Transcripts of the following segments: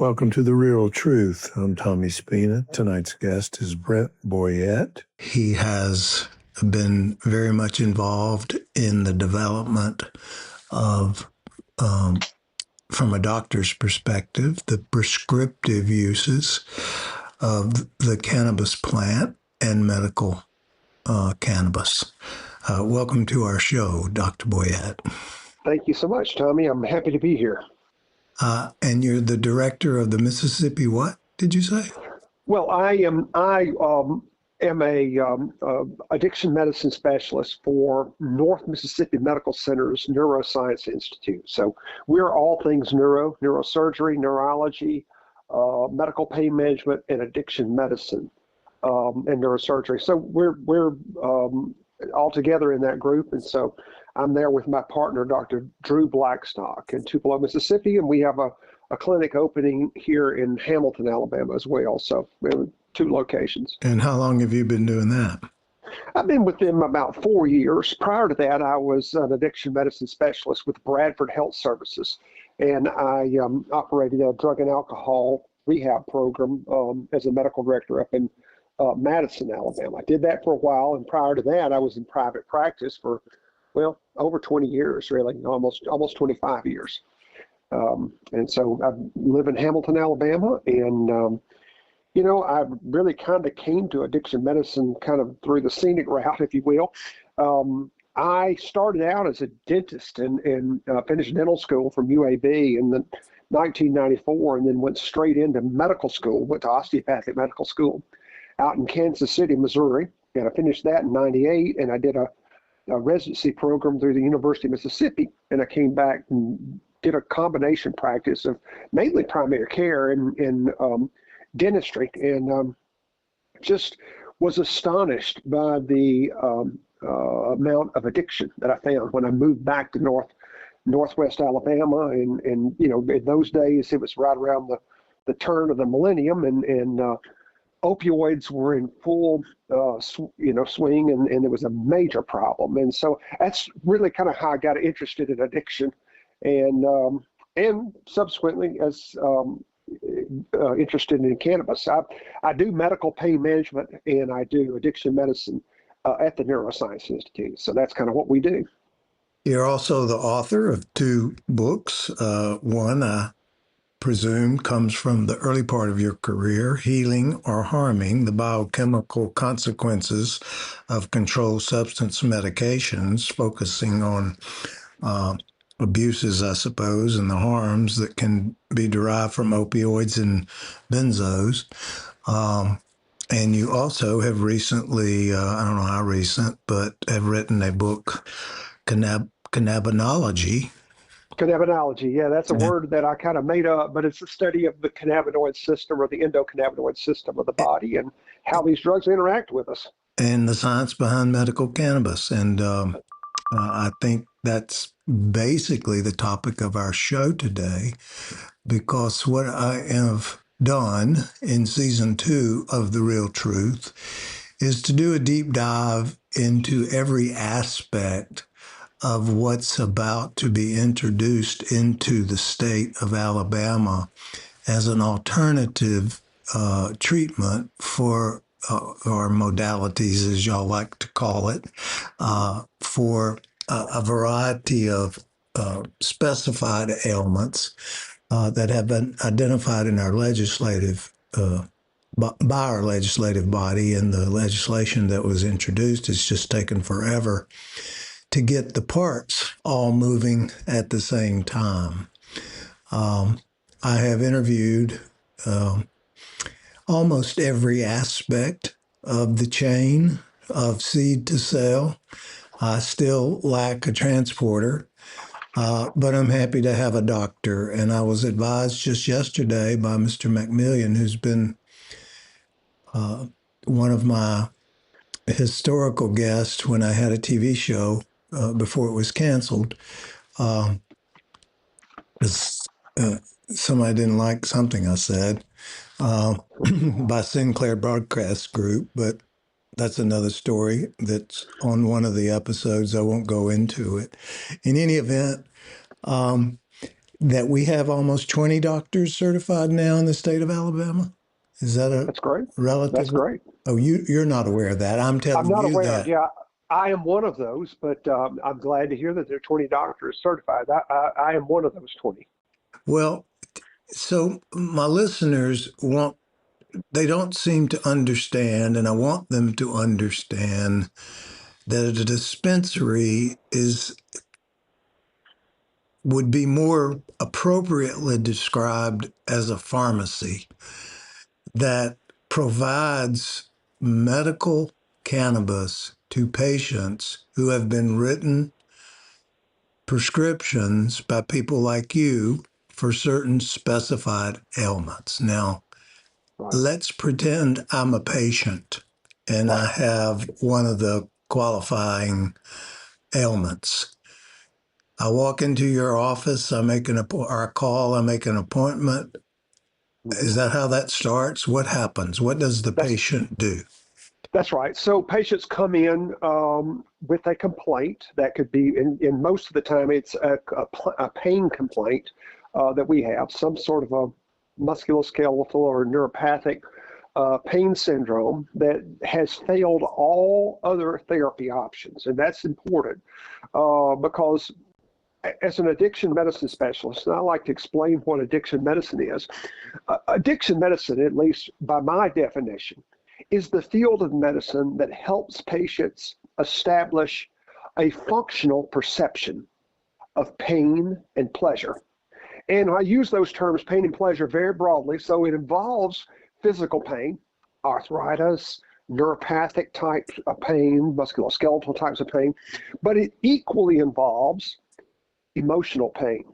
Welcome to The Real Truth. I'm Tommy Spina. Tonight's guest is Brent Boyett. He has been very much involved in the development of, from a doctor's perspective, the prescriptive uses of the cannabis plant and medical cannabis. Welcome to our show, Dr. Boyett. Thank you so much, Tommy. I'm happy to be here. And you're the director of the Mississippi what, did you say? Well, I am a addiction medicine specialist for North Mississippi Medical Center's Neuroscience Institute. So we're all things neurosurgery, neurology, medical pain management, and addiction medicine and neurosurgery. So we're all together in that group, and so I'm there with my partner, Dr. Drew Blackstock, in Tupelo, Mississippi, and we have a clinic opening here in Hamilton, Alabama as well. So we have 2 locations. And how long have you been doing that? I've been with them about 4 years. Prior to that, I was an addiction medicine specialist with Bradford Health Services, and I operated a drug and alcohol rehab program as a medical director up in Madison, Alabama. I did that for a while, and prior to that, I was in private practice for over 20 years, really, almost 25 years. And so I live in Hamilton, Alabama, and, I really kind of came to addiction medicine kind of through the scenic route, if you will. I started out as a dentist and finished dental school from UAB in 1994, and then went straight into medical school, went to osteopathic medical school out in Kansas City, Missouri, and I finished that in 98, and I did a residency program through the University of Mississippi, and I came back and did a combination practice of mainly primary care and dentistry, and just was astonished by the amount of addiction that I found when I moved back to Northwest Alabama, and in those days it was right around the turn of the millennium, and opioids were in full swing, and it was a major problem. And so that's really kind of how I got interested in addiction, and subsequently as interested in cannabis. I do medical pain management, and I do addiction medicine at the Neuroscience Institute. So that's kind of what we do. You're also the author of 2 books. One, I presume, comes from the early part of your career, Healing or Harming: The Biochemical Consequences of Controlled Substance Medications, focusing on abuses, I suppose, and the harms that can be derived from opioids and benzos. And you also have recently, I don't know how recent, but have written a book, Cannabinology. Cannabinology, yeah, that's a word that I kind of made up, but it's the study of the cannabinoid system, or the endocannabinoid system of the body, and how these drugs interact with us. And the science behind medical cannabis. And I think that's basically the topic of our show today, because what I have done in season 2 of The Real Truth is to do a deep dive into every aspect of what's about to be introduced into the state of Alabama as an alternative treatment for, or modalities, as y'all like to call it, for a variety of specified ailments that have been identified in our legislative by our legislative body, and the legislation that was introduced has just taken forever to get the parts all moving at the same time. I have interviewed almost every aspect of the chain of seed to sale. I still lack a transporter, but I'm happy to have a doctor. And I was advised just yesterday by Mr. McMillian, who's been one of my historical guests when I had a TV show before it was canceled. Somebody didn't like something I said by Sinclair Broadcast Group, but that's another story that's on one of the episodes. I won't go into it. In any event, that we have almost 20 doctors certified now in the state of Alabama? Is that a That's great. That's relative? great. Oh, you're not aware of that. I'm I'm telling not you aware. that. Yeah, I am one of those, but I'm glad to hear that there are 20 doctors certified. I am one of those 20. Well, so my listeners they don't seem to understand, and I want them to understand that a dispensary would be more appropriately described as a pharmacy that provides medical cannabis to patients who have been written prescriptions by people like you for certain specified ailments. Now, Right, let's pretend I'm a patient and I right. have one of the qualifying ailments. I walk into your office, or I call, I make an appointment. Is Mhm. that how that starts? What happens? What does the That's patient do? That's right. So patients come in with a complaint that could be, in most of the time, it's a pain complaint that we have, some sort of a musculoskeletal or neuropathic pain syndrome that has failed all other therapy options. And that's important because as an addiction medicine specialist, and I like to explain what addiction medicine is. Addiction medicine, at least by my definition, is the field of medicine that helps patients establish a functional perception of pain and pleasure. And I use those terms, pain and pleasure, very broadly. So it involves physical pain, arthritis, neuropathic types of pain, musculoskeletal types of pain, but it equally involves emotional pain.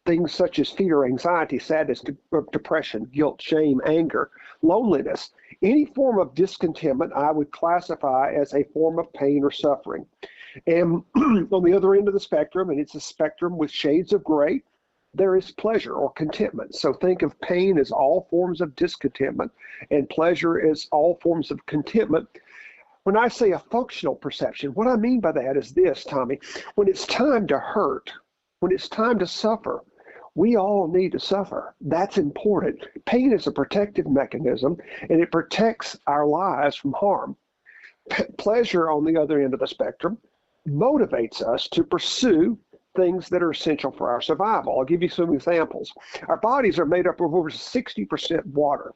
Things such as fear, anxiety, sadness, depression, guilt, shame, anger, loneliness. Any form of discontentment I would classify as a form of pain or suffering. And on the other end of the spectrum, and it's a spectrum with shades of gray, there is pleasure or contentment. So think of pain as all forms of discontentment and pleasure as all forms of contentment. When I say a functional perception, what I mean by that is this, Tommy. When it's time to hurt, when it's time to suffer, we all need to suffer. That's important. Pain is a protective mechanism, and it protects our lives from harm. Pleasure, on the other end of the spectrum, motivates us to pursue things that are essential for our survival. I'll give you some examples. Our bodies are made up of over 60% water.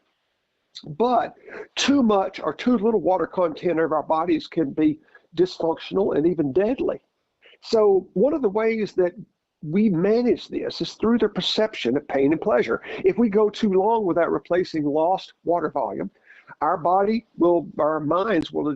But too much or too little water content of our bodies can be dysfunctional and even deadly. So one of the ways that we manage this is through the perception of pain and pleasure. If we go too long without replacing lost water volume, our minds will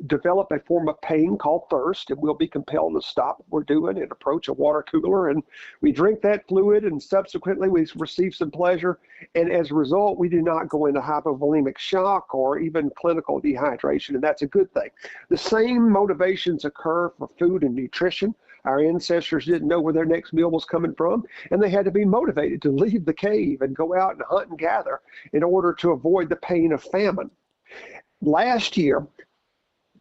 develop a form of pain called thirst, and we'll be compelled to stop what we're doing and approach a water cooler, and we drink that fluid, and subsequently we receive some pleasure, and as a result, we do not go into hypovolemic shock or even clinical dehydration, and that's a good thing. The same motivations occur for food and nutrition. Our ancestors didn't know where their next meal was coming from, and they had to be motivated to leave the cave and go out and hunt and gather in order to avoid the pain of famine. Last year,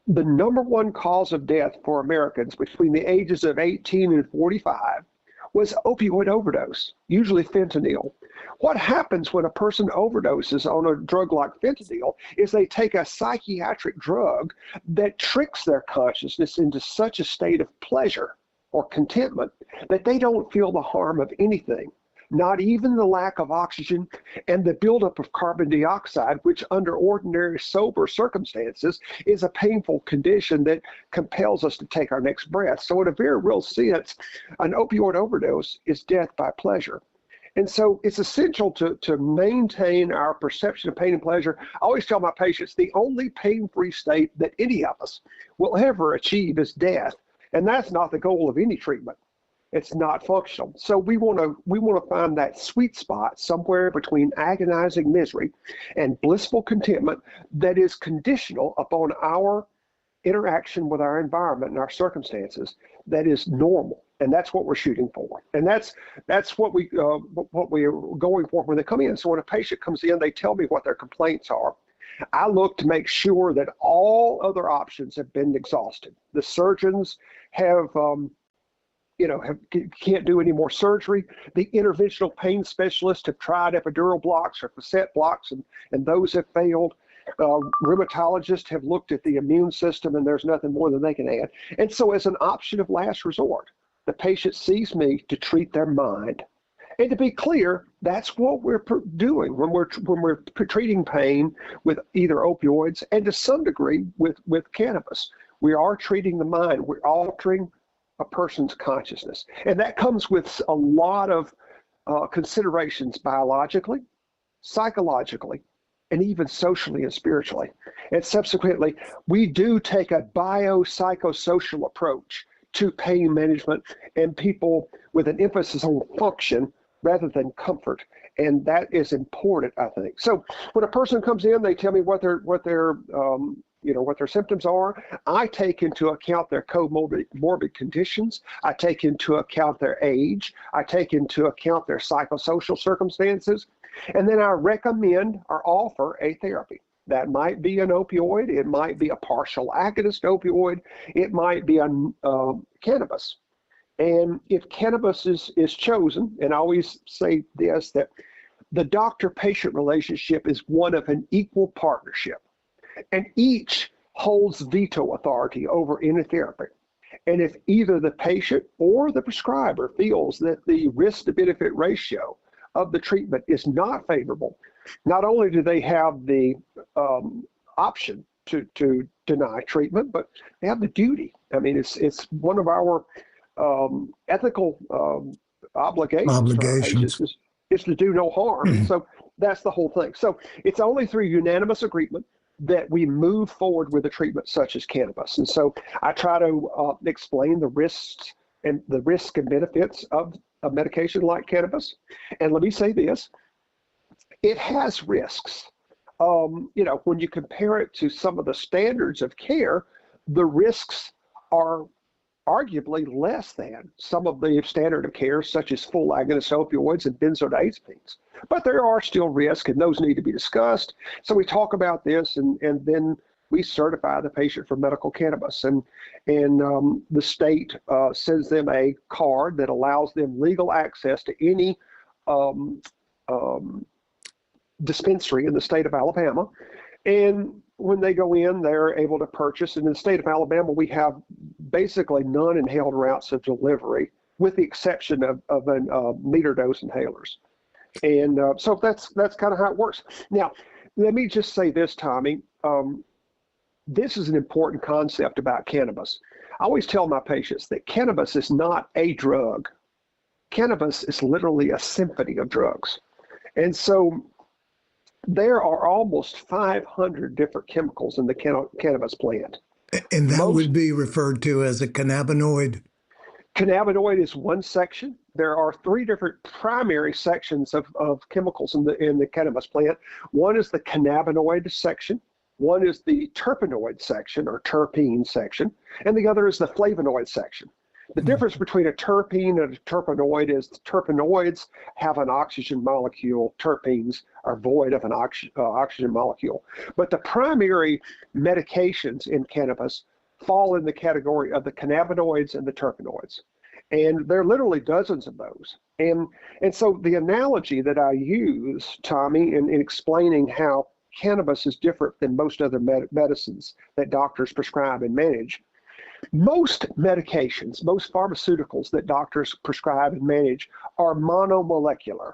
the number one cause of death for Americans between the ages of 18 and 45 was opioid overdose, usually fentanyl. What happens when a person overdoses on a drug like fentanyl is they take a psychiatric drug that tricks their consciousness into such a state of pleasure or contentment that they don't feel the harm of anything, not even the lack of oxygen and the buildup of carbon dioxide, which under ordinary sober circumstances is a painful condition that compels us to take our next breath. So in a very real sense, an opioid overdose is death by pleasure. And so it's essential to maintain our perception of pain and pleasure. I always tell my patients the only pain-free state that any of us will ever achieve is death. And that's not the goal of any treatment. It's not functional. So we want to find that sweet spot somewhere between agonizing misery and blissful contentment that is conditional upon our interaction with our environment and our circumstances that is normal. And that's what we're shooting for. And that's what we are going for when they come in. So when a patient comes in, they tell me what their complaints are. I look to make sure that all other options have been exhausted. The surgeons have can't do any more surgery. The interventional pain specialists have tried epidural blocks or facet blocks, and those have failed. Rheumatologists have looked at the immune system, and there's nothing more than they can add. And so as an option of last resort, the patient sees me to treat their mind. And to be clear, that's what we're doing when we're treating pain with either opioids and to some degree with cannabis. We are treating the mind. We're altering a person's consciousness. And that comes with a lot of considerations biologically, psychologically, and even socially and spiritually. And subsequently, we do take a biopsychosocial approach to pain management and people with an emphasis on function rather than comfort. And that is important, I think. So when a person comes in, they tell me what their symptoms are. I take into account their comorbid conditions. I take into account their age. I take into account their psychosocial circumstances. And then I recommend or offer a therapy. That might be an opioid. It might be a partial agonist opioid. It might be a cannabis. And if cannabis is chosen, and I always say this, that the doctor-patient relationship is one of an equal partnership. And each holds veto authority over any therapy. And if either the patient or the prescriber feels that the risk-to-benefit ratio of the treatment is not favorable, not only do they have the option to deny treatment, but they have the duty. I mean, it's one of our ethical obligations to our patients is to do no harm. And so that's the whole thing. So it's only through unanimous agreement that we move forward with a treatment such as cannabis. And so I try to explain the risks and benefits of a medication like cannabis. And let me say this, it has risks. When you compare it to some of the standards of care, the risks are arguably less than some of the standard of care, such as full agonist opioids and benzodiazepines. But there are still risks, and those need to be discussed. So we talk about this, and then we certify the patient for medical cannabis. And the state sends them a card that allows them legal access to any dispensary in the state of Alabama. And when they go in, they're able to purchase. And in the state of Alabama, we have basically non-inhaled routes of delivery, with the exception of meter dose inhalers. And so that's kind of how it works. Now, let me just say this, Tommy. This is an important concept about cannabis. I always tell my patients that cannabis is not a drug. Cannabis is literally a symphony of drugs. And so there are almost 500 different chemicals in the cannabis plant. And that would be referred to as a cannabinoid? Cannabinoid is one section. There are 3 different primary sections of chemicals in the cannabis plant. One is the cannabinoid section. One is the terpenoid section or terpene section, and the other is the flavonoid section. The difference between a terpene and a terpenoid is the terpenoids have an oxygen molecule. Terpenes are void of an oxygen molecule. But the primary medications in cannabis fall in the category of the cannabinoids and the terpenoids. And there are literally dozens of those. And so the analogy that I use, Tommy, in explaining how cannabis is different than most other medicines that doctors prescribe and manage. Most medications, most pharmaceuticals that doctors prescribe and manage are monomolecular.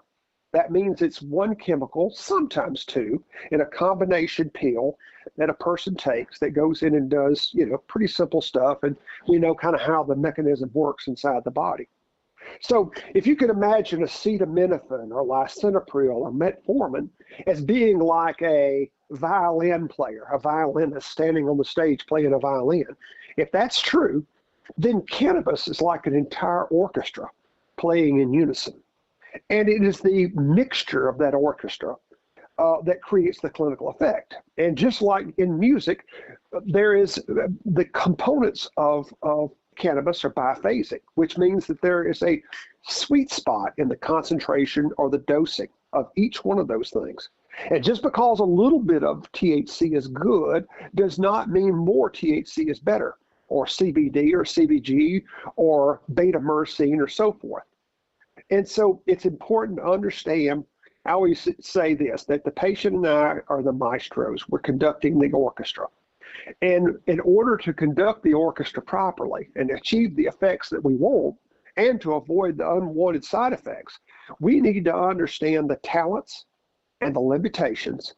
That means it's one chemical, sometimes 2, in a combination pill that a person takes that goes in and does, pretty simple stuff. And we know kind of how the mechanism works inside the body. So if you could imagine acetaminophen or lisinopril or metformin as being like a violin player, a violinist standing on the stage playing a violin, if that's true, then cannabis is like an entire orchestra playing in unison. And it is the mixture of that orchestra that creates the clinical effect. And just like in music, there is the components of cannabis are biphasic, which means that there is a sweet spot in the concentration or the dosing of each one of those things. And just because a little bit of THC is good does not mean more THC is better, or CBD or CBG or beta-myrcene or so forth. And so it's important to understand, I always say this, that the patient and I are the maestros. We're conducting the orchestra. And in order to conduct the orchestra properly and achieve the effects that we want and to avoid the unwanted side effects, we need to understand the talents and the limitations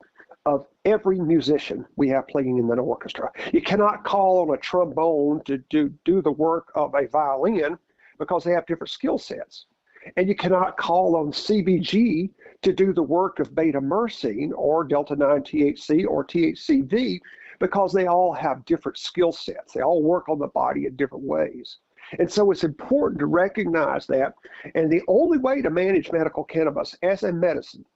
of every musician we have playing in an orchestra. You cannot call on a trombone to do the work of a violin because they have different skill sets. And you cannot call on CBG to do the work of beta-myrcene or delta-9 THC or THCV because they all have different skill sets. They all work on the body in different ways. And so it's important to recognize that. And the only way to manage medical cannabis as a medicine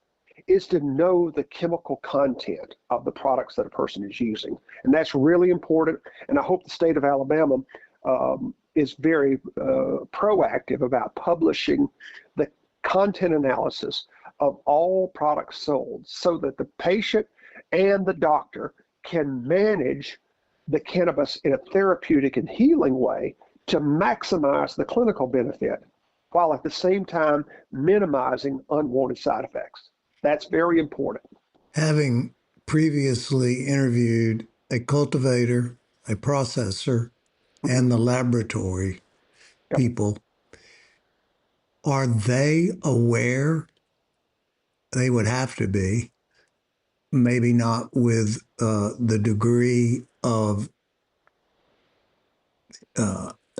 is to know the chemical content of the products that a person is using. And that's really important. And I hope the state of Alabama is very proactive about publishing the content analysis of all products sold so that the patient and the doctor can manage the cannabis in a therapeutic and healing way to maximize the clinical benefit while at the same time minimizing unwanted side effects. That's very important. Having previously interviewed a cultivator, a processor, and the laboratory Yep. people, are they aware? They would have to be, maybe not with the degree of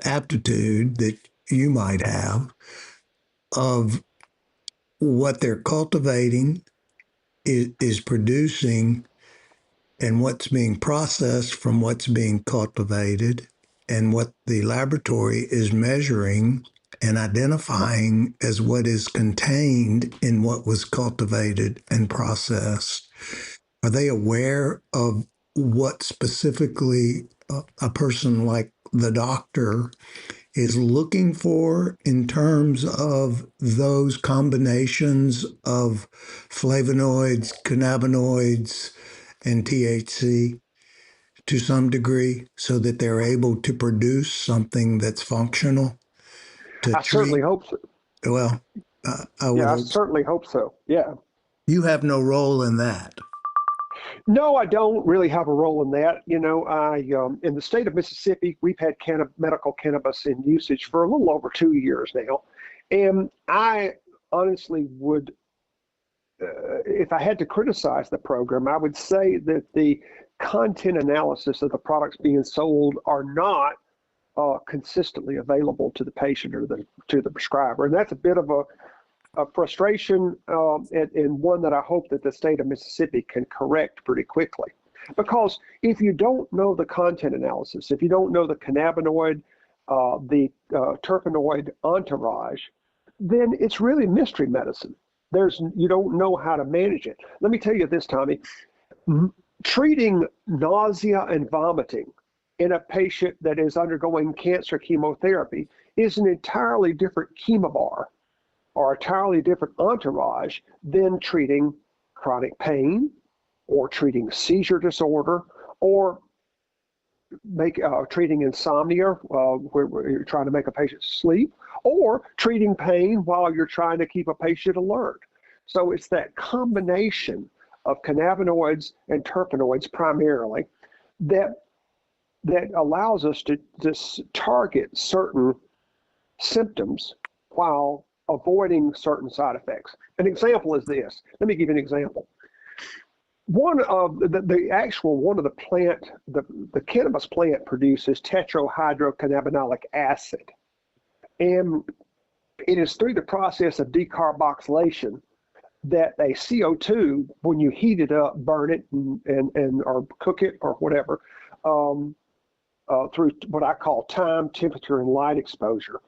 aptitude that you might have, of what they're cultivating is producing and what's being processed from what's being cultivated and what the laboratory is measuring and identifying as what is contained in what was cultivated and processed. Are they aware of what specifically a person like the doctor is looking for in terms of those combinations of flavonoids, cannabinoids, and THC to some degree so that they're able to produce something that's functional to I certainly treat? hope so. Well, I would Yeah, I hope so. certainly hope so. Yeah. You have no role in that. No, I don't really have a role in that. You know, in the state of Mississippi, we've had medical cannabis in usage for a little over 2 years now. And I honestly would, if I had to criticize the program, I would say that the content analysis of the products being sold are not consistently available to the patient or to the prescriber. And that's a bit of a frustration and one that I hope that the state of Mississippi can correct pretty quickly. Because if you don't know the content analysis, if you don't know the cannabinoid, the terpenoid entourage, then it's really mystery medicine. You don't know how to manage it. Let me tell you this, Tommy. Treating nausea and vomiting in a patient that is undergoing cancer chemotherapy is an entirely different chemobar or entirely different entourage than treating chronic pain or treating seizure disorder or treating insomnia where you're trying to make a patient sleep, or treating pain while you're trying to keep a patient alert. So it's that combination of cannabinoids and terpenoids primarily that allows us to target certain symptoms while avoiding certain side effects. An example is this. Let me give you an example. One of the cannabis plant produces tetrahydrocannabinolic acid. And it is through the process of decarboxylation that a CO2, when you heat it up, burn it and or cook it or whatever, through what I call time, temperature, and light exposure,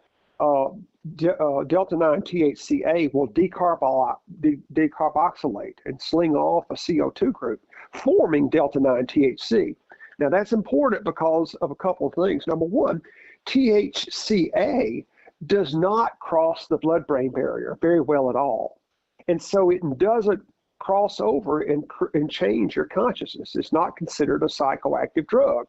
delta-9 THCA will decarboxylate and sling off a CO2 group, forming delta-9 THC. Now that's important because of a couple of things. Number one, THCA does not cross the blood-brain barrier very well at all. And so it doesn't cross over and change your consciousness. It's not considered a psychoactive drug.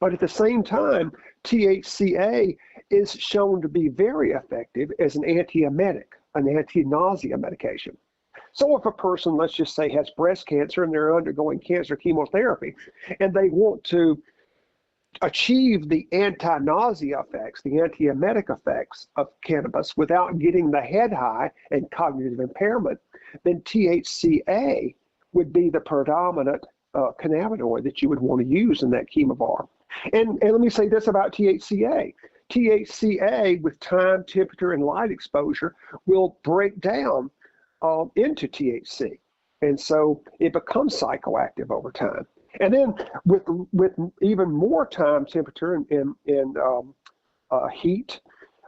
But at the same time, THCA is shown to be very effective as an antiemetic, an anti-nausea medication. So if a person, let's just say, has breast cancer and they're undergoing cancer chemotherapy, and they want to achieve the anti-nausea effects, the antiemetic effects of cannabis without getting the head high and cognitive impairment, then THCA would be the predominant cannabinoid that you would want to use in that chemovar. And let me say this about THCA. THCA, with time, temperature, and light exposure, will break down into THC. And so it becomes psychoactive over time. And then with even more time, temperature, and heat,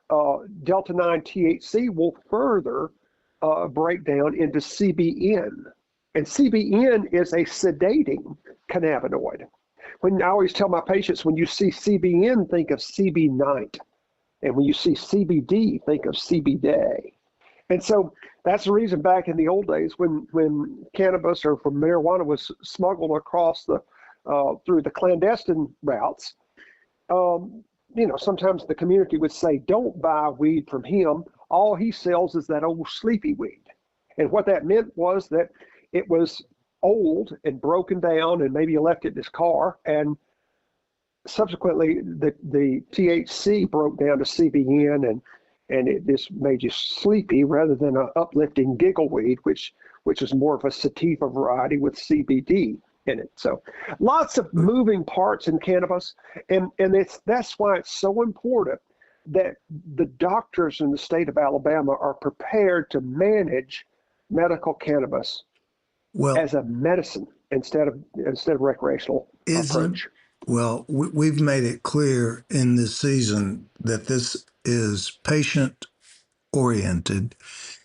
delta-9 THC will further break down into CBN. And CBN is a sedating cannabinoid. When I always tell my patients, when you see CBN, think of CB night. And when you see CBD, think of CB day. And so that's the reason back in the old days when cannabis or when marijuana was smuggled across through the clandestine routes, sometimes the community would say, don't buy weed from him. All he sells is that old sleepy weed. And what that meant was that it was old and broken down and maybe he left it in his car. And subsequently, the THC broke down to CBN and it just made you sleepy rather than an uplifting giggle weed, which is more of a sativa variety with CBD in it. So lots of moving parts in cannabis. And that's why it's so important that the doctors in the state of Alabama are prepared to manage medical cannabis as a medicine instead of recreational approach. Well, we've made it clear in this season that this is patient oriented,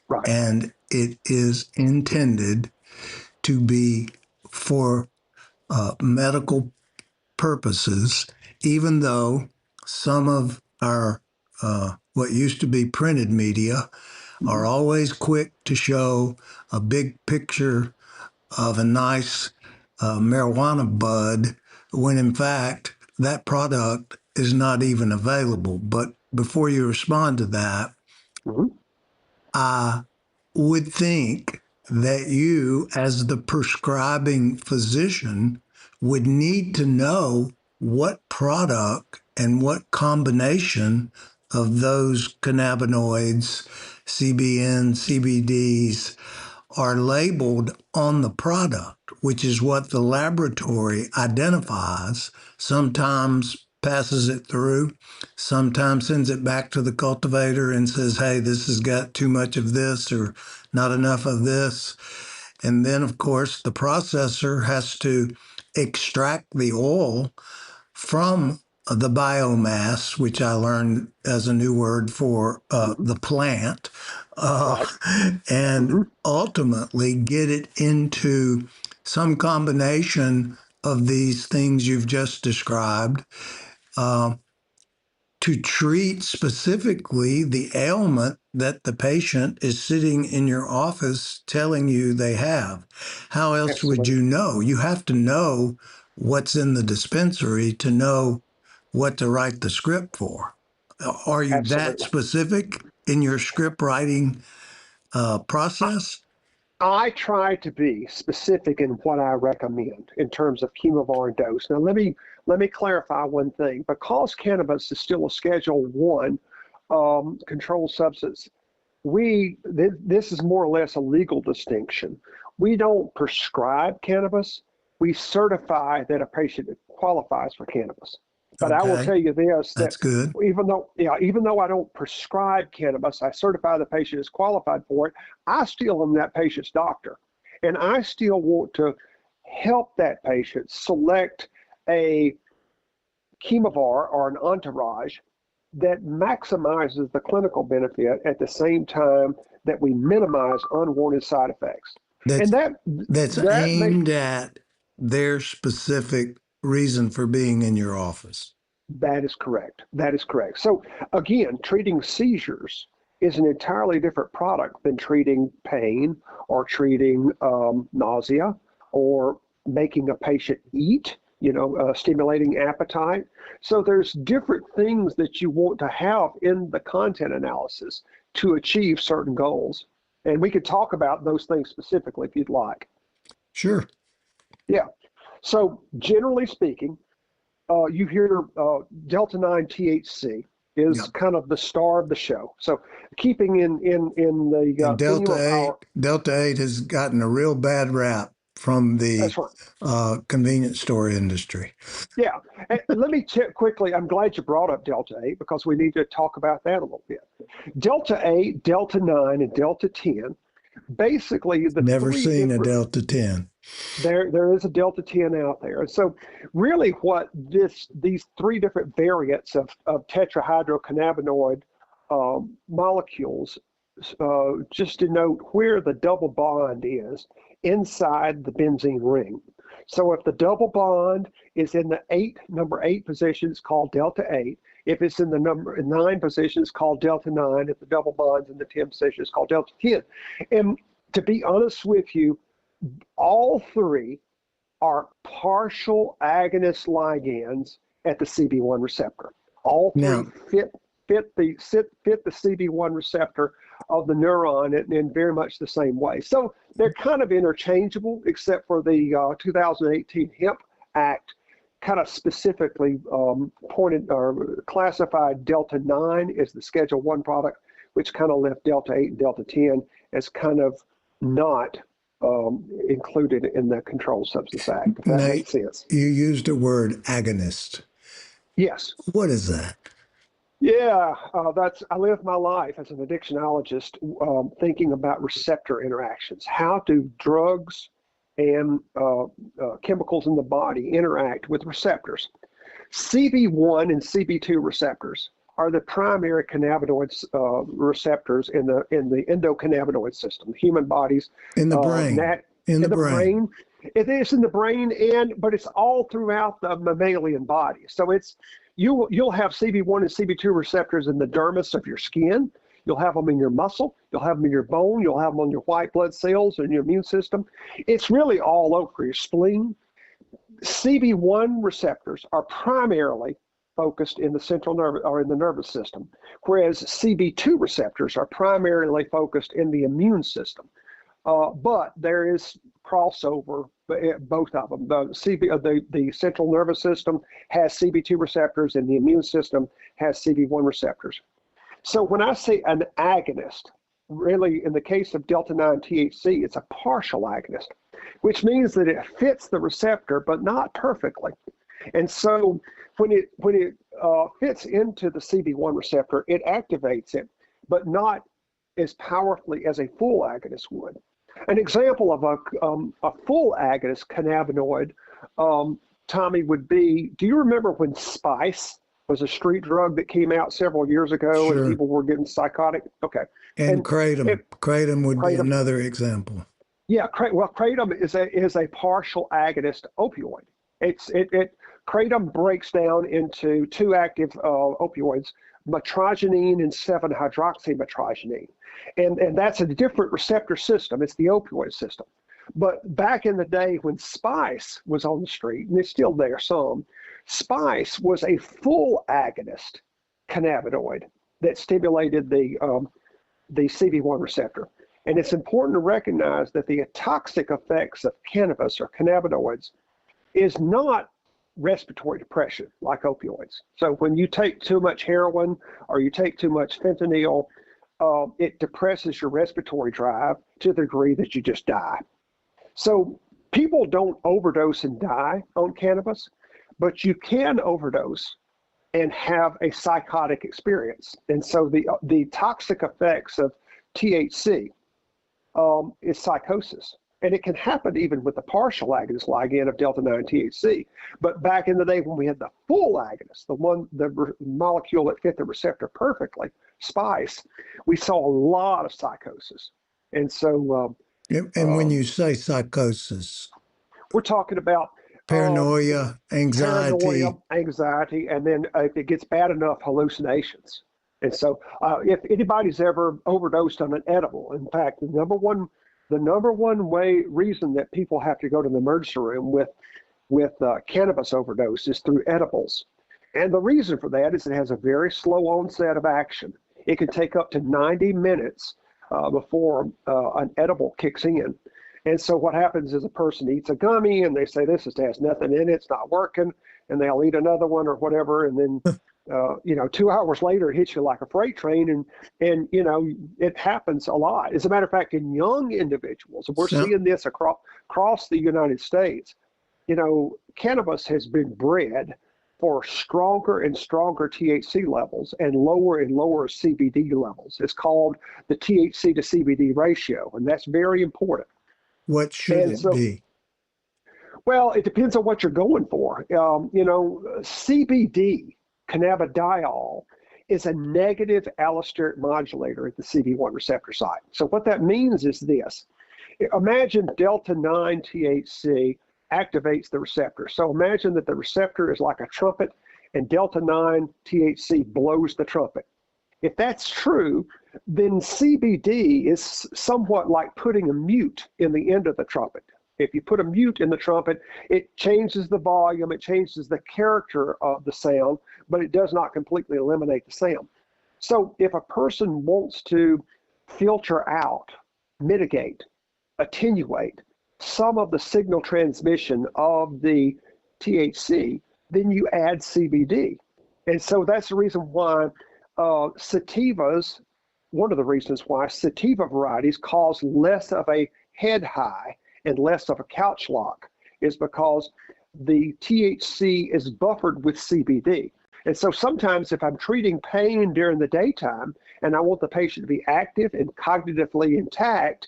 Right. and it is intended to be for medical purposes, even though some of our what used to be printed media are always quick to show a big picture of a nice marijuana bud when in fact that product is not even available. But before you respond to that, Mm-hmm. I would think that you, as the prescribing physician, would need to know what product and what combination of those cannabinoids, CBN, CBDs, are labeled on the product, which is what the laboratory identifies, sometimes passes it through, sometimes sends it back to the cultivator and says, hey, this has got too much of this or not enough of this. And then, of course, the processor has to extract the oil from the biomass, which I learned as a new word for the plant, Right. and ultimately get it into some combination of these things you've just described to treat specifically the ailment that the patient is sitting in your office telling you they have. How else would Absolutely. you know? You have to know what's in the dispensary to know what to write the script for. Are you that Absolutely. specific in your script writing process? I try to be specific in what I recommend in terms of chemovar and dose. Now, let me clarify one thing. Because cannabis is still a Schedule One controlled substance, this is more or less a legal distinction. We don't prescribe cannabis. We certify that a patient qualifies for cannabis. But I will Okay, tell you this, that that's good. even though I don't prescribe cannabis, I certify the patient is qualified for it. I still am that patient's doctor. And I still want to help that patient select a chemovar or an entourage that maximizes the clinical benefit at the same time that we minimize unwanted side effects. And That's that that's that may aimed at their specific reason for being in your office. That is correct. That is correct. So again, treating seizures is an entirely different product than treating pain or treating nausea or making a patient eat. stimulating appetite. So there's different things that you want to have in the content analysis to achieve certain goals. And we could talk about those things specifically if you'd like. Sure. Yeah. So generally speaking, you hear Delta 9 THC is Yep. kind of the star of the show. So keeping in the And theme of Delta 8 has gotten a real bad rap from the that's right. convenience store industry. Yeah. And let me check quickly. I'm glad you brought up Delta 8 because we need to talk about that a little bit. Delta 8, Delta 9, and Delta 10, basically the Never three seen a different, Delta 10. there is a Delta 10 out there. And so really what these three different variants of tetrahydrocannabinoid molecules just denote where the double bond is inside the benzene ring. So if the double bond is in the number 8 position, it's called Delta 8. If it's in the number 9 position, it's called Delta 9. If the double bond's in the 10 position, it's called Delta 10. And to be honest with you, all three are partial agonist ligands at the CB1 receptor. All three Now, fit the CB1 receptor of the neuron in very much the same way. So they're kind of interchangeable, except for the 2018 Hemp Act kind of specifically pointed or classified Delta 9 as the Schedule 1 product, which kind of left Delta 8 and Delta 10 as kind of not included in the Controlled Substance Act, if that now makes sense. you used the word agonist. Yes. What is that? Yeah, I live my life as an addictionologist thinking about receptor interactions. How do drugs and chemicals in the body interact with receptors? CB1 and CB2 receptors are the primary cannabinoid receptors in the endocannabinoid system, the human body's In the brain. In the brain. It is in the brain, but it's all throughout the mammalian body. So you'll have CB1 and CB2 receptors in the dermis of your skin. You'll have them in your muscle. You'll have them in your bone. You'll have them on your white blood cells and your immune system. It's really all over your spleen. CB1 receptors are primarily focused in the central nerve or in the nervous system, whereas CB2 receptors are primarily focused in the immune system. But there is crossover, both of them. The central nervous system has CB2 receptors, and the immune system has CB1 receptors. So when I say an agonist, really in the case of Delta 9 THC, it's a partial agonist, which means that it fits the receptor, but not perfectly. And so when it fits into the CB1 receptor, it activates it, but not as powerfully as a full agonist would. An example of a full agonist cannabinoid, Tommy, would be, do you remember when Spice was a street drug that came out several years ago? Sure. And people were getting psychotic? Okay. And kratom. Kratom would be another example. Yeah, kratom is a partial agonist opioid. Kratom breaks down into two active opioids, metrogenine and 7-hydroxymetrogenine. And that's a different receptor system. It's the opioid system. But back in the day when Spice was on the street, and it's still there some, Spice was a full agonist cannabinoid that stimulated the CB1 receptor. And it's important to recognize that the toxic effects of cannabis or cannabinoids is not respiratory depression like opioids. So when you take too much heroin or you take too much fentanyl, it depresses your respiratory drive to the degree that you just die. So people don't overdose and die on cannabis, but you can overdose and have a psychotic experience. And so the toxic effects of THC is psychosis. And it can happen even with the partial agonist ligand of Delta 9 THC. But back in the day when we had the full agonist, the molecule that fit the receptor perfectly, Spice, we saw a lot of psychosis. And so... and when you say psychosis, we're talking about paranoia, anxiety, and then if it gets bad enough, hallucinations. And so if anybody's ever overdosed on an edible, in fact, the number one reason that people have to go to the emergency room with with cannabis overdoses through edibles. And the reason for that is it has a very slow onset of action. It can take up to 90 minutes before an edible kicks in. And so what happens is a person eats a gummy and they say, this has nothing in it, it's not working, and they'll eat another one or whatever. And then, 2 hours later, it hits you like a freight train. And it happens a lot. As a matter of fact, in young individuals, we're seeing this across the United States. Cannabis has been bred for stronger and stronger THC levels and lower CBD levels. It's called the THC to CBD ratio, and that's very important. What should it be? Well, it depends on what you're going for. CBD, cannabidiol, is a negative allosteric modulator at the CB1 receptor site. So what that means is this. Imagine delta 9 THC activates the receptor. So imagine that the receptor is like a trumpet and delta 9 THC blows the trumpet. If that's true, then CBD is somewhat like putting a mute in the end of the trumpet. If you put a mute in the trumpet, it changes the volume, it changes the character of the sound, but it does not completely eliminate the sound. So if a person wants to filter out, mitigate, attenuate some of the signal transmission of the THC, then you add CBD. And so that's the reason why sativas, one of the reasons why sativa varieties cause less of a head high and less of a couch lock is because the THC is buffered with CBD. And so sometimes if I'm treating pain during the daytime and I want the patient to be active and cognitively intact,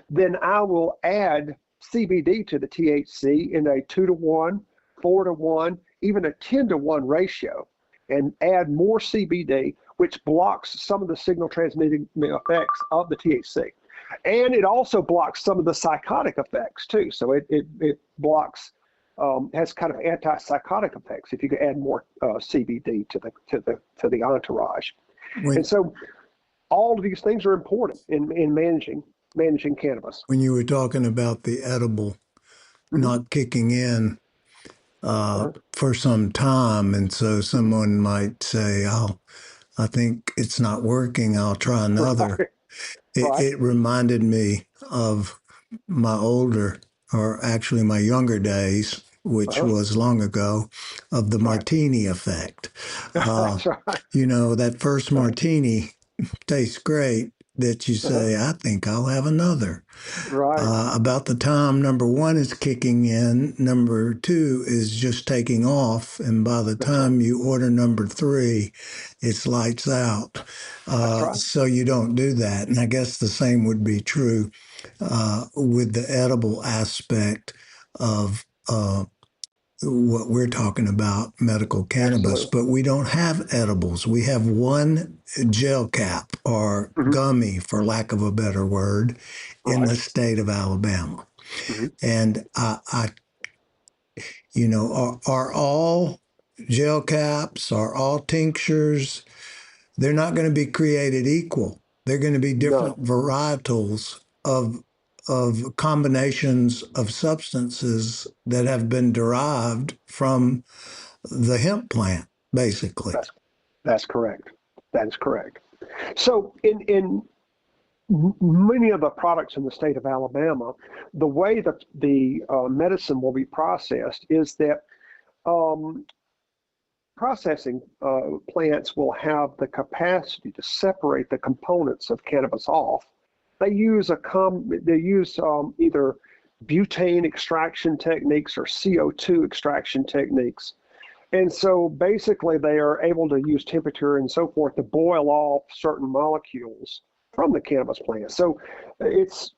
then I will add CBD to the THC in a 2-to-1, 4-to-1, even a 10-to-1 ratio, and add more CBD, which blocks some of the signal transmitting effects of the THC. And it also blocks some of the psychotic effects too. So it blocks, has kind of antipsychotic effects if you could add more CBD to the entourage. And so all of these things are important in managing cannabis. When you were talking about the edible not kicking in for some time, and so someone might say, "Oh, I think it's not working. I'll try another." Right. It reminded me of my my younger days, which was long ago, of the martini effect. That's right. That first martini tastes great, that you say, I think I'll have another. Right. About the time number one is kicking in, number two is just taking off. And by the time you order number three, it's lights out. So you don't do that. And I guess the same would be true with the edible aspect of what we're talking about, medical cannabis, but we don't have edibles. We have one gel cap or gummy, for lack of a better word, in the state of Alabama. And are all gel caps, are all tinctures, they're not going to be created equal. They're going to be different varietals of combinations of substances that have been derived from the hemp plant, basically. That's correct. That is correct. So in many of the products in the state of Alabama, the way that the medicine will be processed is that processing plants will have the capacity to separate the components of cannabis off. They use either butane extraction techniques or CO2 extraction techniques. And so basically they are able to use temperature and so forth to boil off certain molecules from the cannabis plant. So these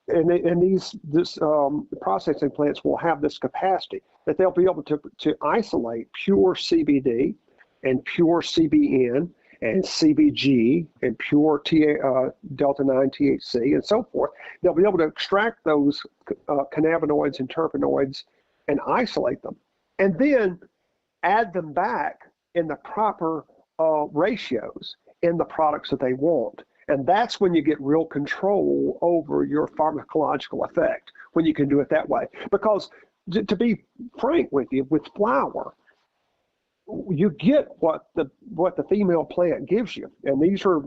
processing plants will have this capacity that they'll be able to isolate pure CBD and pure CBN and CBG and pure delta 9 THC and so forth. They'll be able to extract those cannabinoids and terpenoids and isolate them, and then add them back in the proper ratios in the products that they want. And that's when you get real control over your pharmacological effect, when you can do it that way. Because to be frank with you, with flower, you get what the female plant gives you, and these are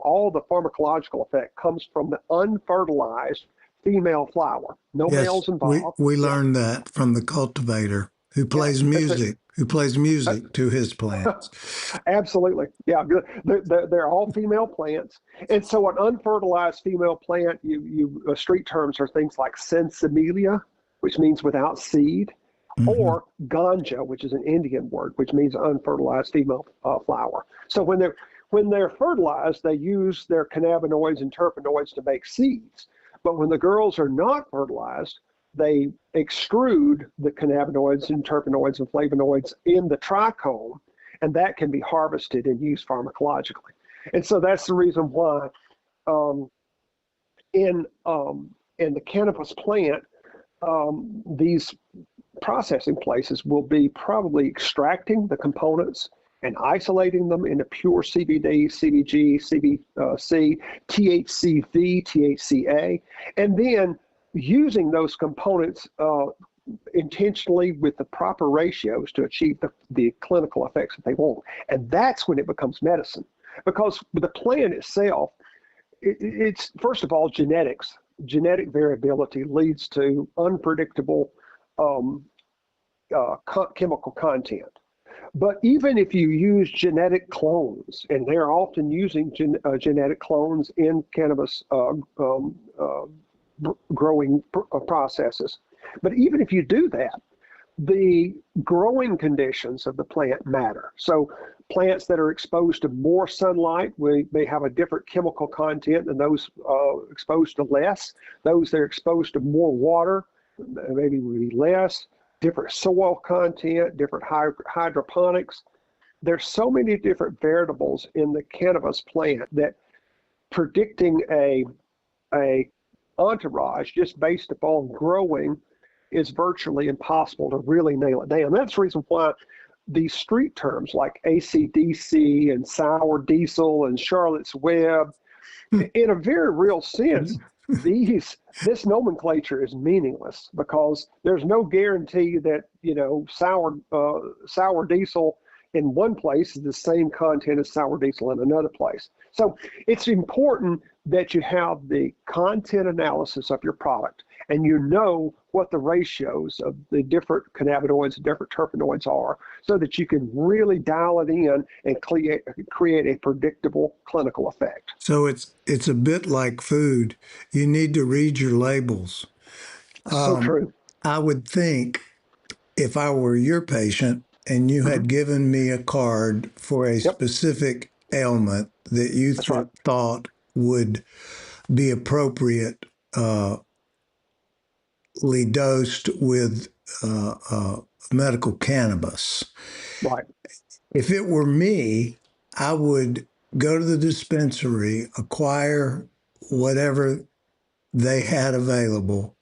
all the pharmacological effect comes from the unfertilized female flower. No Yes, males we involved. we Yeah, learned that from the cultivator yeah, that's it. who plays music to his plants. Absolutely. Yeah, good. They're all female plants. And so an unfertilized female plant, street terms are things like sensimilia, which means without seed, Hmm. or ganja, which is an Indian word, which means unfertilized female flower. So when they're fertilized, they use their cannabinoids and terpenoids to make seeds. But when the girls are not fertilized, they extrude the cannabinoids and terpenoids and flavonoids in the trichome, and that can be harvested and used pharmacologically. And so that's the reason why um, in the cannabis plant, these processing places will be probably extracting the components and isolating them into pure CBD, CBG, CBC, THCV, THCA, and then using those components intentionally with the proper ratios to achieve the clinical effects that they want. And that's when it becomes medicine. Because the plant itself, it's first of all genetics. Genetic variability leads to unpredictable um, chemical content. But even if you use genetic clones, and they're often using genetic clones in cannabis growing processes, but even if you do that, the growing conditions of the plant matter. So plants that are exposed to more sunlight may have a different chemical content than those exposed to less. Those that are exposed to more water maybe will be less. Different soil content, different hydroponics. There's so many different variables in the cannabis plant that predicting a entourage just based upon growing is virtually impossible to really nail it down. That's the reason why these street terms like ACDC and sour diesel and Charlotte's Web, in a very real sense, this nomenclature is meaningless because there's no guarantee that sour diesel in one place is the same content as sour diesel in another place. So it's important that you have the content analysis of your product and you know what the ratios of the different cannabinoids and different terpenoids are so that you can really dial it in and create a predictable clinical effect. So it's a bit like food. You need to read your labels. So true. I would think if I were your patient and you Hmm. had given me a card for a Yep, specific ailment that you that's right. thought would be appropriately dosed with medical cannabis. Right. If it were me, I would go to the dispensary, acquire whatever they had available.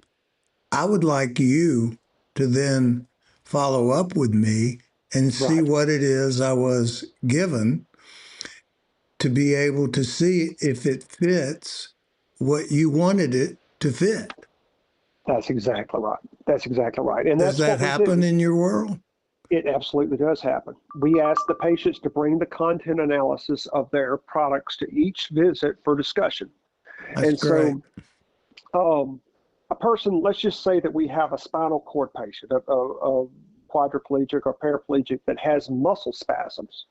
I would like you to then follow up with me and see Right. what it is I was given to be able to see if it fits what you wanted it to fit. That's exactly right. That's exactly right. And Does that's that what we happen do. in your world? It absolutely does happen. We ask the patients to bring the content analysis of their products to each visit for discussion. That's And great. so, a person, let's just say that we have a spinal cord patient, a quadriplegic or paraplegic that has muscle spasms,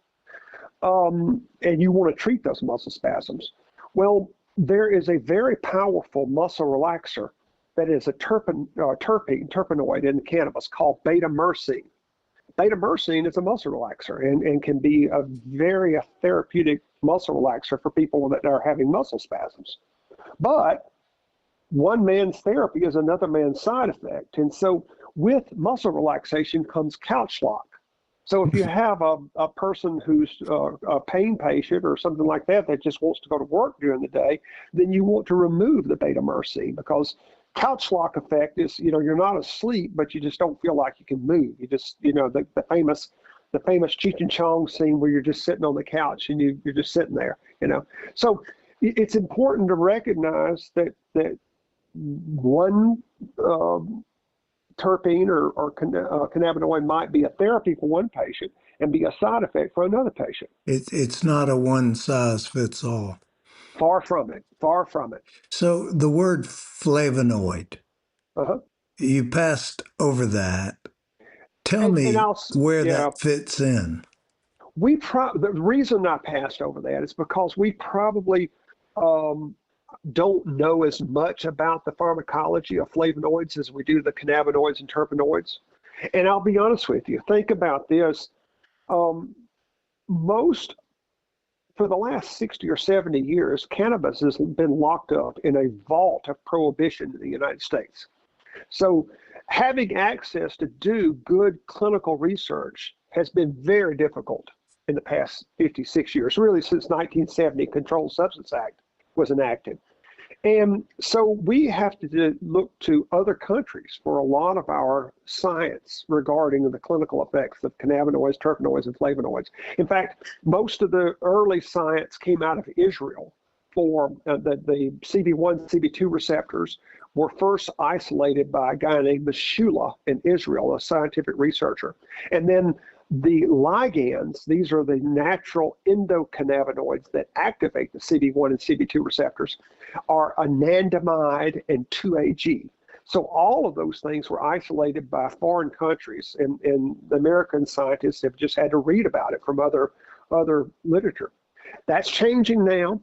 and you want to treat those muscle spasms. Well, there is a very powerful muscle relaxer that is a terpenoid in cannabis called beta-myrcene. Beta-myrcene is a muscle relaxer and can be a very therapeutic muscle relaxer for people that are having muscle spasms. But one man's therapy is another man's side effect. And so with muscle relaxation comes couch lock. So if you have a person who's a pain patient or something like that that just wants to go to work during the day, then you want to remove the beta-myrcene because couch lock effect is, you're not asleep, but you just don't feel like you can move. You just, the famous Cheech and Chong scene where you're just sitting on the couch and you're just sitting there. So it's important to recognize that one terpene or cannabinoid might be a therapy for one patient and be a side effect for another patient. It's not a one size fits all. Far from it. Far from it. So the word flavonoid, Uh-huh. you passed over that. Tell And me I'll, where yeah, that fits in. the reason I passed over that is because we probably um, don't know as much about the pharmacology of flavonoids as we do the cannabinoids and terpenoids. And I'll be honest with you, think about this. Um, most, for the last 60 or 70 years, cannabis has been locked up in a vault of prohibition in the United States. So having access to do good clinical research has been very difficult in the past 56 years, really since 1970 Controlled Substance Act was enacted. And so we have to look to other countries for a lot of our science regarding the clinical effects of cannabinoids, terpenoids, and flavonoids. In fact, most of the early science came out of Israel for the CB1, CB2 receptors were first isolated by a guy named Mashula in Israel, a scientific researcher. And then the ligands, these are the natural endocannabinoids that activate the CB1 and CB2 receptors, are anandamide and 2-AG. So all of those things were isolated by foreign countries, and the American scientists have just had to read about it from other literature. That's changing now.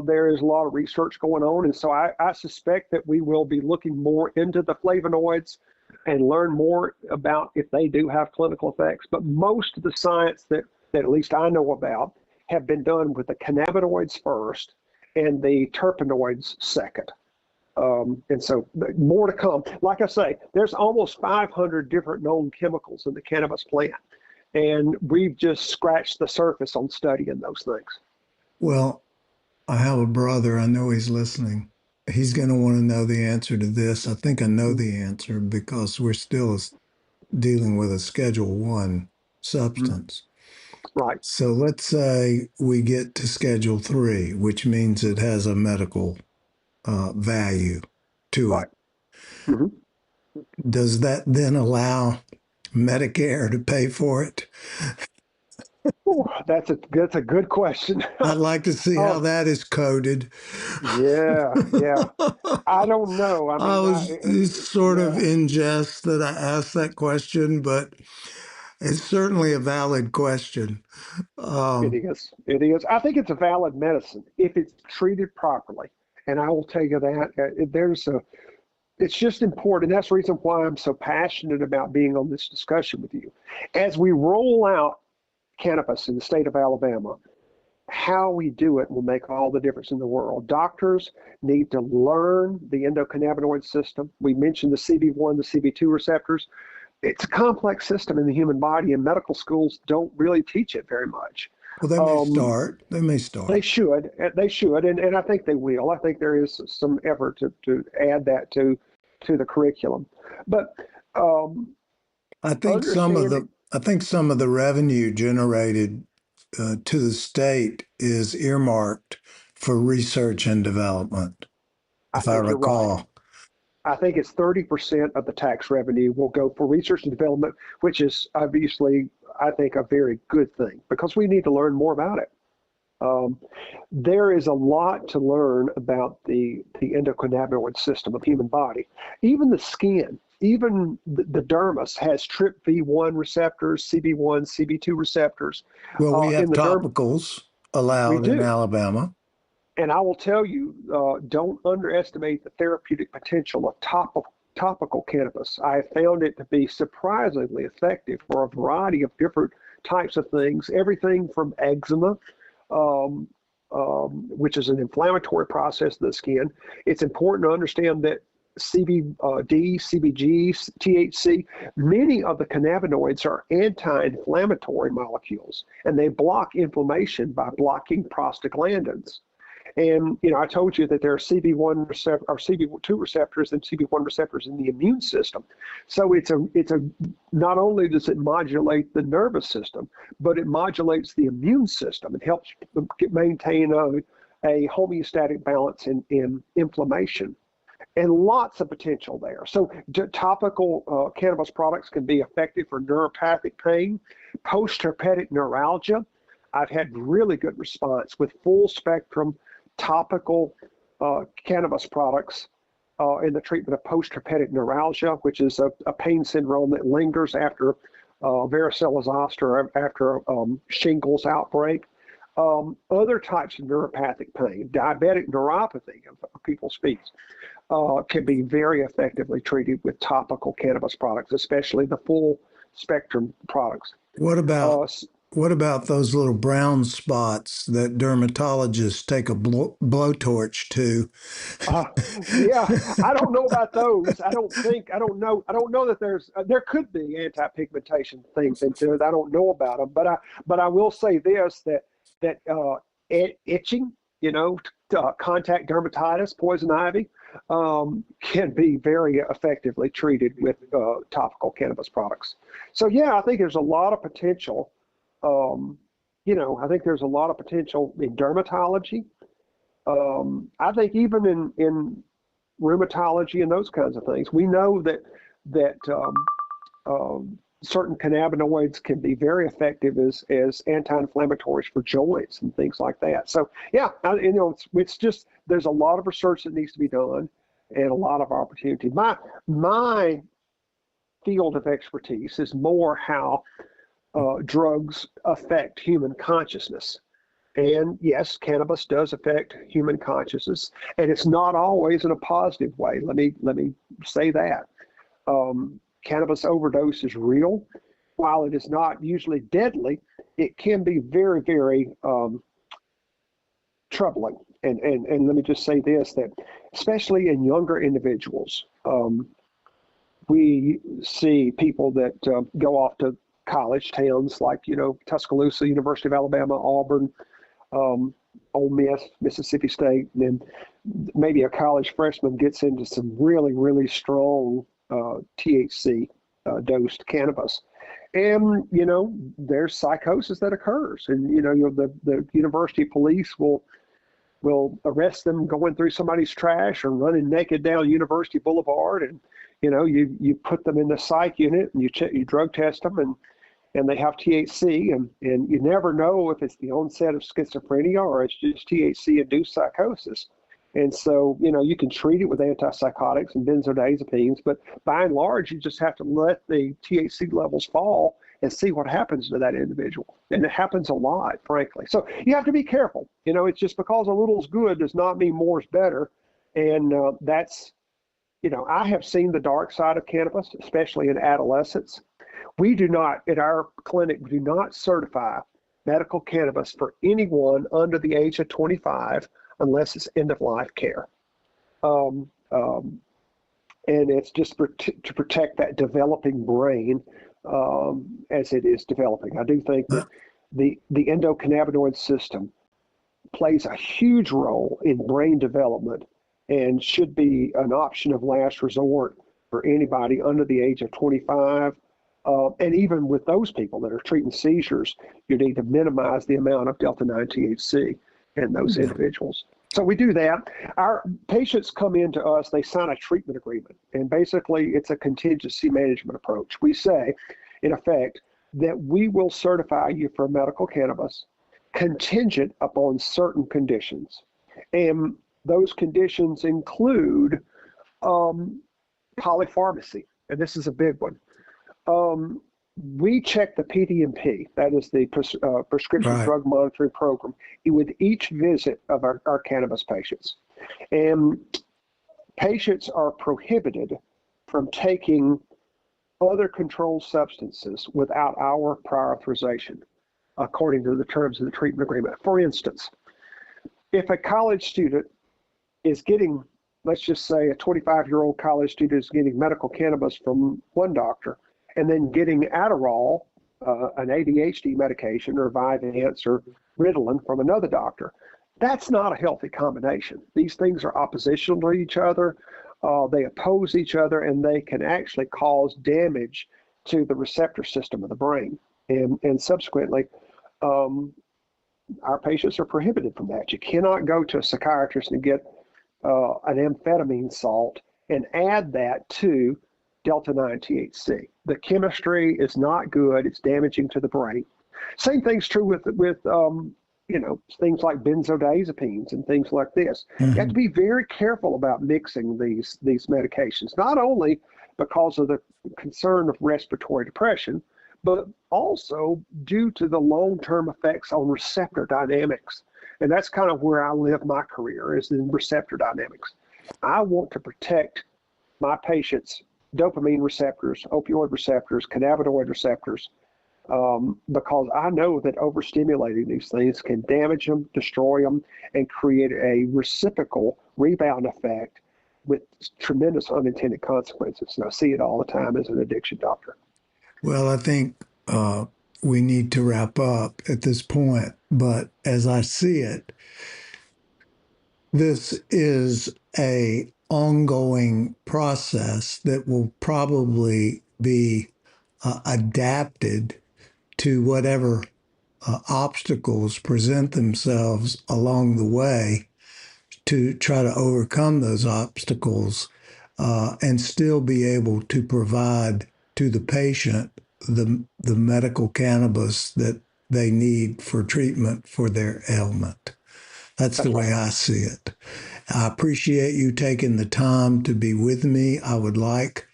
There is a lot of research going on, and so I suspect that we will be looking more into the flavonoids and learn more about if they do have clinical effects. But most of the science that at least I know about have been done with the cannabinoids first and the terpenoids second. And so more to come. Like I say, there's almost 500 different known chemicals in the cannabis plant, and we've just scratched the surface on studying those things. Well, I have a brother. I know he's listening. He's going to want to know the answer to this. I think I know the answer because we're still dealing with a Schedule One substance. Right. So let's say we get to Schedule Three, which means it has a medical value to Right. it. Mm-hmm. Does that then allow Medicare to pay for it? Ooh, that's a good question. I'd like to see how Oh, that is coded. yeah, yeah. I don't know. I I mean, was it's sort of yeah, in jest that I asked that question, but it's certainly a valid question. it Um, is. It is. I think it's a valid medicine if it's treated properly. And I will tell you that it's just important. That's the reason why I'm so passionate about being on this discussion with you. As we roll out cannabis in the state of Alabama, how we do it will make all the difference in the world. Doctors need to learn the endocannabinoid system. We mentioned the CB1, the CB2 receptors. It's a complex system in the human body, and medical schools don't really teach it very much. well, they may Um, start. They may they start. should, and I think they will. I think there is some effort to add that to the curriculum. But um, I think some of the understanding, I think some of the revenue generated to the state is earmarked for research and development, I if I think you're right. recall. I think it's 30% of the tax revenue will go for research and development, which is obviously, I think, a very good thing because we need to learn more about it. Um, there is a lot to learn about the endocannabinoid system of the human body. Even the skin, even the dermis has TRPV1 receptors, CB1, CB2 receptors. Well, we In have the derm, topicals we allowed in do. Alabama. And I will tell you, don't underestimate the therapeutic potential of topical cannabis. I have found it to be surprisingly effective for a variety of different types of things, everything from eczema, um, which is an inflammatory process of the skin. It's important to understand that CBD, CBG, THC, many of the cannabinoids are anti-inflammatory molecules, and they block inflammation by blocking prostaglandins. And I told you that there are CB1 receptor or CB2 receptors and CB1 receptors in the immune system. So it's a not only does it modulate the nervous system, but it modulates the immune system. It helps maintain a homeostatic balance in inflammation. and lots of potential there. So topical cannabis products can be effective for neuropathic pain, post-herpetic neuralgia. I've had really good response with full spectrum topical cannabis products in the treatment of post-herpetic neuralgia, which is a pain syndrome that lingers after varicella zoster or after shingles outbreak. Other types of neuropathic pain, diabetic neuropathy, people speak, can be very effectively treated with topical cannabis products, especially the full spectrum products. What about those little brown spots that dermatologists take a blowtorch to? Uh, yeah, I don't know about those. I don't know that there could be anti-pigmentation things into it. I don't know about them, but I will say this, that itching, contact dermatitis, poison ivy, can be very effectively treated with topical cannabis products. So yeah, I think there's a lot of potential. I think there's a lot of potential in dermatology. I think even in rheumatology and those kinds of things, we know that certain cannabinoids can be very effective as anti-inflammatories for joints and things like that. So yeah, it's just there's a lot of research that needs to be done and a lot of opportunity. My field of expertise is more how drugs affect human consciousness. And yes, cannabis does affect human consciousness, and it's not always in a positive way. Let me say that. Cannabis overdose is real. While it is not usually deadly, it can be very, very troubling. And let me just say this, that especially in younger individuals, we see people that go off to college towns like, Tuscaloosa, University of Alabama, Auburn, Ole Miss, Mississippi State, and then maybe a college freshman gets into some really, really strong THC dosed cannabis. And, there's psychosis that occurs. And, the university police will arrest them going through somebody's trash or running naked down University Boulevard. And, you put them in the psych unit and you drug test them and they have THC, and you never know if it's the onset of schizophrenia or it's just THC-induced psychosis. And so, you can treat it with antipsychotics and benzodiazepines, but by and large, you just have to let the THC levels fall and see what happens to that individual. And it happens a lot, frankly. So you have to be careful. It's just because a little is good does not mean more is better. And that's, I have seen the dark side of cannabis, especially in adolescents. We do not, at our clinic, we do not certify medical cannabis for anyone under the age of 25 unless it's end-of-life care. And it's just to protect that developing brain as it is developing. I do think that the endocannabinoid system plays a huge role in brain development and should be an option of last resort for anybody under the age of 25. And even with those people that are treating seizures, you need to minimize the amount of delta-9 THC in those individuals. So we do that. Our patients come in to us, they sign a treatment agreement, and basically it's a contingency management approach. We say, in effect, that we will certify you for medical cannabis contingent upon certain conditions. And those conditions include polypharmacy, and this is a big one. We check the PDMP, that is the prescription drug monitoring program, with each visit of our cannabis patients. And patients are prohibited from taking other controlled substances without our prior authorization, according to the terms of the treatment agreement. For instance, if a college student is getting, let's just say a 25-year-old college student is getting medical cannabis from one doctor, and then getting Adderall, an ADHD medication, or Vyvanse or Ritalin from another doctor, that's not a healthy combination. These things are oppositional to each other. They oppose each other, and they can actually cause damage to the receptor system of the brain. And subsequently, our patients are prohibited from that. You cannot go to a psychiatrist and get an amphetamine salt and add that to delta-9 THC. The chemistry is not good. It's damaging to the brain. Same thing's true with things like benzodiazepines and things like this. You have to be very careful about mixing these medications, not only because of the concern of respiratory depression, but also due to the long-term effects on receptor dynamics. And that's kind of where I live my career, is in receptor dynamics. I want to protect my patients' dopamine receptors, opioid receptors, cannabinoid receptors, because I know that overstimulating these things can damage them, destroy them, and create a reciprocal rebound effect with tremendous unintended consequences. And I see it all the time as an addiction doctor. Well, I think we need to wrap up at this point, but as I see it, this is a ongoing process that will probably be adapted to whatever obstacles present themselves along the way, to try to overcome those obstacles and still be able to provide to the patient the medical cannabis that they need for treatment for their ailment. That's the way I see it. I appreciate you taking the time to be with me. I would like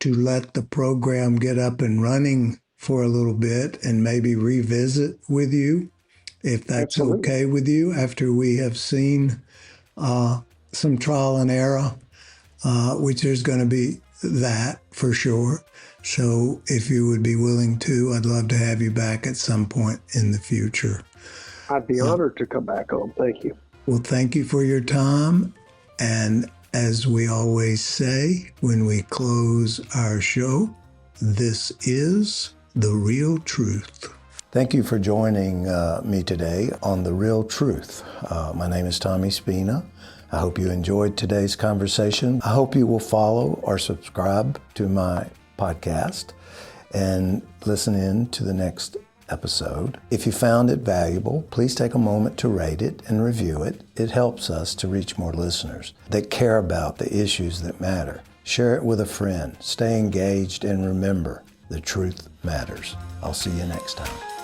to let the program get up and running for a little bit and maybe revisit with you, if that's Absolutely. okay with you, after we have seen some trial and error, which there's going to be that for sure. So if you would be willing to, I'd love to have you back at some point in the future. I'd be honored to come back on. Thank you. Well, thank you for your time. And as we always say when we close our show, this is The Real Truth. Thank you for joining me today on The Real Truth. My name is Tommy Spina. I hope you enjoyed today's conversation. I hope you will follow or subscribe to my podcast and listen in to the next episode. If you found it valuable, please take a moment to rate it and review it. It helps us to reach more listeners that care about the issues that matter. Share it with a friend. Stay engaged and remember, the truth matters. I'll see you next time.